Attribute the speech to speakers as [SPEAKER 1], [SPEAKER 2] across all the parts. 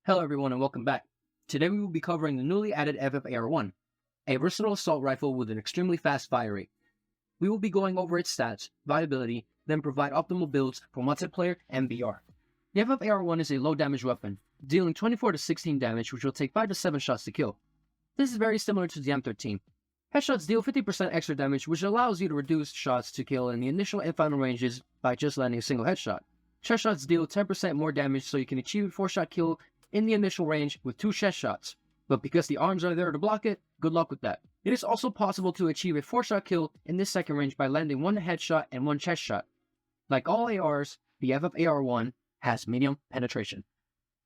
[SPEAKER 1] Hello everyone and welcome back. Today we will be covering the newly added FFAR1, a versatile assault rifle with an extremely fast fire rate. We will be going over its stats, viability, then provide optimal builds for multiplayer and VR. The FFAR1 is a low damage weapon, dealing 24 to 16 damage which will take 5 to 7 shots to kill. This is very similar to the M13. Headshots deal 50% extra damage which allows you to reduce shots to kill in the initial and final ranges by just landing a single headshot. Chest shots deal 10% more damage so you can achieve a 4-shot kill in the initial range with 2 chest shots, but because the arms are there to block it, good luck with that. It is also possible to achieve a 4-shot kill in this second range by landing 1 headshot and 1 chest shot. Like all ARs, the FFAR1 has medium penetration.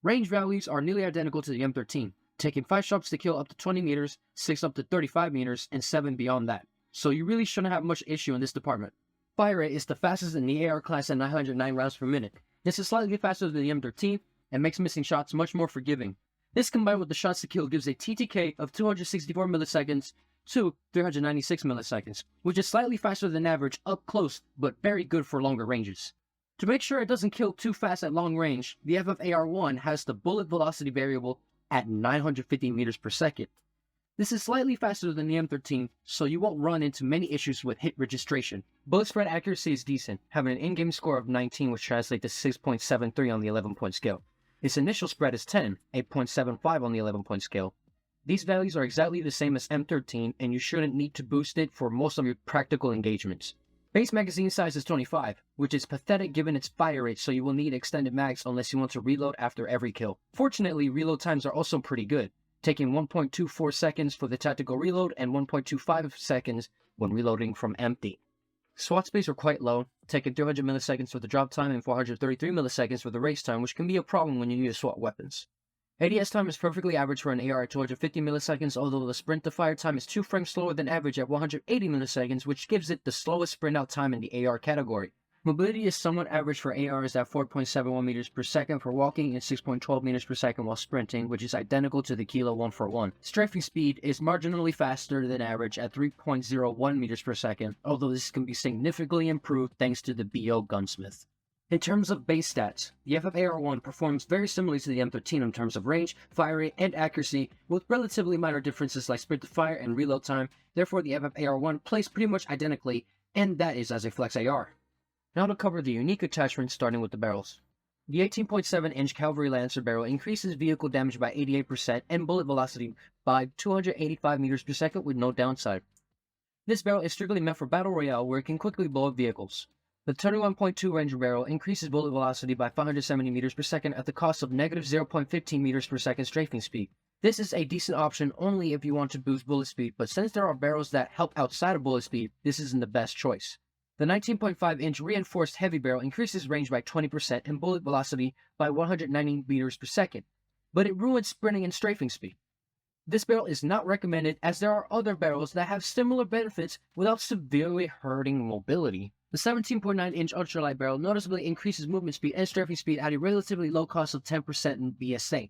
[SPEAKER 1] Range values are nearly identical to the M13, taking 5 shots to kill up to 20 meters, 6 up to 35 meters, and 7 beyond that, so you really shouldn't have much issue in this department. Fire rate is the fastest in the AR class at 909 rounds per minute. This is slightly faster than the M13, and makes missing shots much more forgiving. This combined with the shots to kill gives a TTK of 264 milliseconds to 396 milliseconds, which is slightly faster than average up close, but very good for longer ranges. To make sure it doesn't kill too fast at long range, the FFAR1 has the bullet velocity variable at 950 meters per second. This is slightly faster than the M13, so you won't run into many issues with hit registration. Bullet spread accuracy is decent, having an in-game score of 19 which translates to 6.73 on the 11-point scale. Its initial spread is 10, 8.75 on the 11-point scale. These values are exactly the same as M13, and you shouldn't need to boost it for most of your practical engagements. Base magazine size is 25, which is pathetic given its fire rate, so you will need extended mags unless you want to reload after every kill. Fortunately, reload times are also pretty good, taking 1.24 seconds for the tactical reload and 1.25 seconds when reloading from empty. SWAT speeds are quite low, taking 300 milliseconds for the drop time and 433 milliseconds for the race time, which can be a problem when you need to swap weapons. ADS time is perfectly average for an AR at 250 milliseconds, although the sprint to fire time is 2 frames slower than average at 180 milliseconds, which gives it the slowest sprint out time in the AR category. Mobility is somewhat average for ARs at 4.71 meters per second for walking and 6.12 meters per second while sprinting, which is identical to the Kilo 141. Strafing speed is marginally faster than average at 3.01 meters per second, although this can be significantly improved thanks to the BO Gunsmith. In terms of base stats, the FFAR1 performs very similarly to the M13 in terms of range, fire rate, and accuracy, with relatively minor differences like sprint to fire and reload time. Therefore, the FFAR1 plays pretty much identically, and that is as a flex AR. Now to cover the unique attachments, starting with the barrels. The 18.7-inch Cavalry Lancer barrel increases vehicle damage by 88% and bullet velocity by 285 meters per second with no downside. This barrel is strictly meant for Battle Royale where it can quickly blow up vehicles. The 31.2 Ranger barrel increases bullet velocity by 570 meters per second at the cost of negative 0.15 meters per second strafing speed. This is a decent option only if you want to boost bullet speed, but since there are barrels that help outside of bullet speed, this isn't the best choice. The 19.5-inch reinforced heavy barrel increases range by 20% and bullet velocity by 190 meters per second, but it ruins sprinting and strafing speed. This barrel is not recommended as there are other barrels that have similar benefits without severely hurting mobility. The 17.9-inch ultralight barrel noticeably increases movement speed and strafing speed at a relatively low cost of 10% in BSA.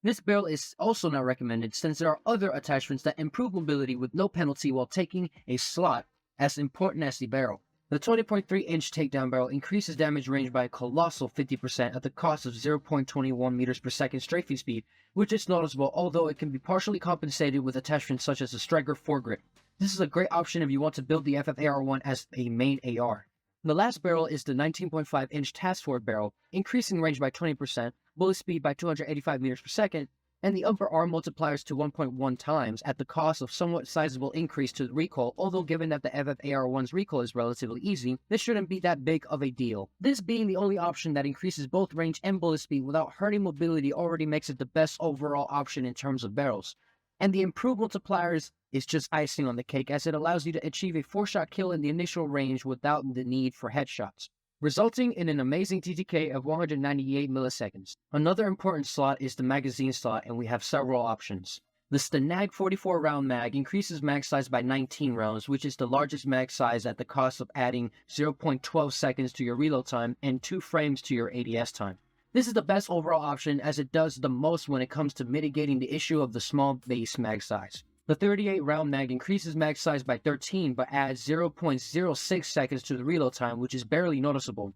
[SPEAKER 1] This barrel is also not recommended since there are other attachments that improve mobility with no penalty while taking a slot as important as the barrel. The 20.3-inch takedown barrel increases damage range by a colossal 50% at the cost of 0.21 meters per second strafing speed, which is noticeable although it can be partially compensated with attachments such as the Striker foregrip. This is a great option if you want to build the FFAR1 as a main AR. The last barrel is the 19.5-inch Task Force barrel, increasing range by 20%, bullet speed by 285 meters per second, and the upper arm multipliers to 1.1 times at the cost of somewhat sizable increase to the recoil, although given that the FFAR1's recoil is relatively easy, this shouldn't be that big of a deal. This being the only option that increases both range and bullet speed without hurting mobility already makes it the best overall option in terms of barrels. And the improved multipliers is just icing on the cake as it allows you to achieve a 4-shot kill in the initial range without the need for headshots, resulting in an amazing TTK of 198 milliseconds. Another important slot is the magazine slot, and we have several options. The Stanag 44 round mag increases mag size by 19 rounds, which is the largest mag size at the cost of adding 0.12 seconds to your reload time and 2 frames to your ADS time. This is the best overall option as it does the most when it comes to mitigating the issue of the small base mag size. The 38 round mag increases mag size by 13 but adds 0.06 seconds to the reload time, which is barely noticeable.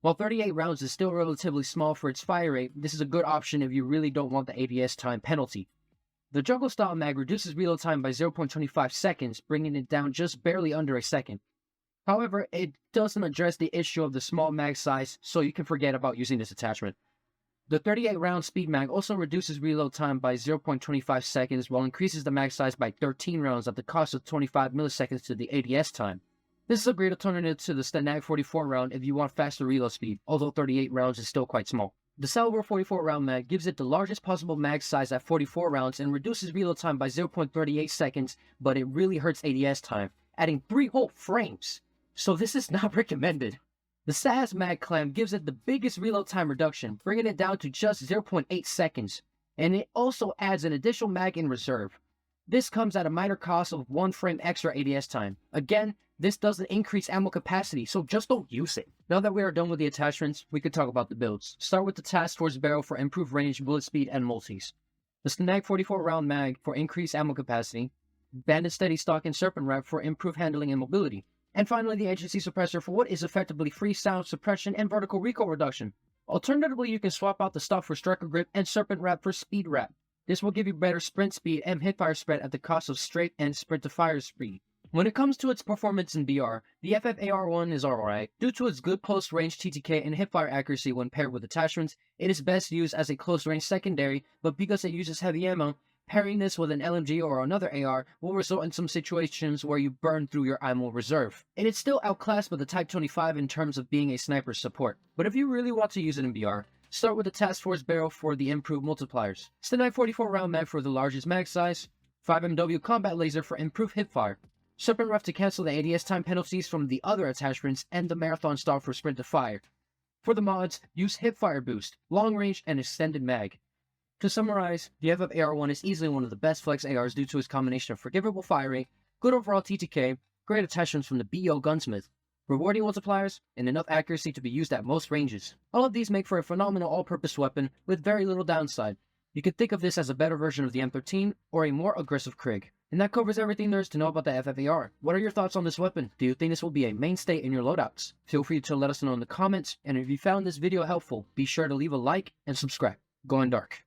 [SPEAKER 1] While 38 rounds is still relatively small for its fire rate, this is a good option if you really don't want the ADS time penalty. The jungle style mag reduces reload time by 0.25 seconds, bringing it down just barely under a second. However, it doesn't address the issue of the small mag size, so you can forget about using this attachment. The 38 round speed mag also reduces reload time by 0.25 seconds while increases the mag size by 13 rounds at the cost of 25 milliseconds to the ADS time. This is a great alternative to the Snag 44 round if you want faster reload speed, although 38 rounds is still quite small. The Caliber 44 round mag gives it the largest possible mag size at 44 rounds and reduces reload time by 0.38 seconds, but it really hurts ADS time, adding 3 whole frames. So this is not recommended. The SAS mag clamp gives it the biggest reload time reduction, bringing it down to just 0.8 seconds, and it also adds an additional mag in reserve. This comes at a minor cost of 1 frame extra ADS time. Again, this doesn't increase ammo capacity, so just don't use it. Now that we are done with the attachments, we could talk about the builds. Start with the Task Force barrel for improved range, bullet speed, and multis. The Snag 44 round mag for increased ammo capacity. Bandit Steady Stock and Serpent Wrap for improved handling and mobility. And finally, the agency suppressor for what is effectively free sound suppression and vertical recoil reduction. Alternatively, you can swap out the stock for striker grip and Serpent Wrap for speed wrap. This will give you better sprint speed and hipfire spread at the cost of straight and sprint to fire speed. When it comes to its performance in BR, the FFAR1 is alright. Due to its good close-range TTK and hipfire accuracy when paired with attachments, it is best used as a close-range secondary, but because it uses heavy ammo, pairing this with an LMG or another AR will result in some situations where you burn through your ammo reserve. It is still outclassed by the Type 25 in terms of being a sniper support, but if you really want to use it in BR, start with the Task Force barrel for the improved multipliers, Snag 44 round mag for the largest mag size, 5MW combat laser for improved hipfire, Serpent Wrap to cancel the ADS time penalties from the other attachments, and the Marathon Star for sprint to fire. For the mods, use hipfire boost, long range, and extended mag. To summarize, the FFAR1 is easily one of the best flex ARs due to its combination of forgivable fire rate, good overall TTK, great attachments from the BO Gunsmith, rewarding multipliers, and enough accuracy to be used at most ranges. All of these make for a phenomenal all-purpose weapon with very little downside. You could think of this as a better version of the M13 or a more aggressive Krig. And that covers everything there is to know about the FFAR. What are your thoughts on this weapon? Do you think this will be a mainstay in your loadouts? Feel free to let us know in the comments, and if you found this video helpful, be sure to leave a like and subscribe. Going dark.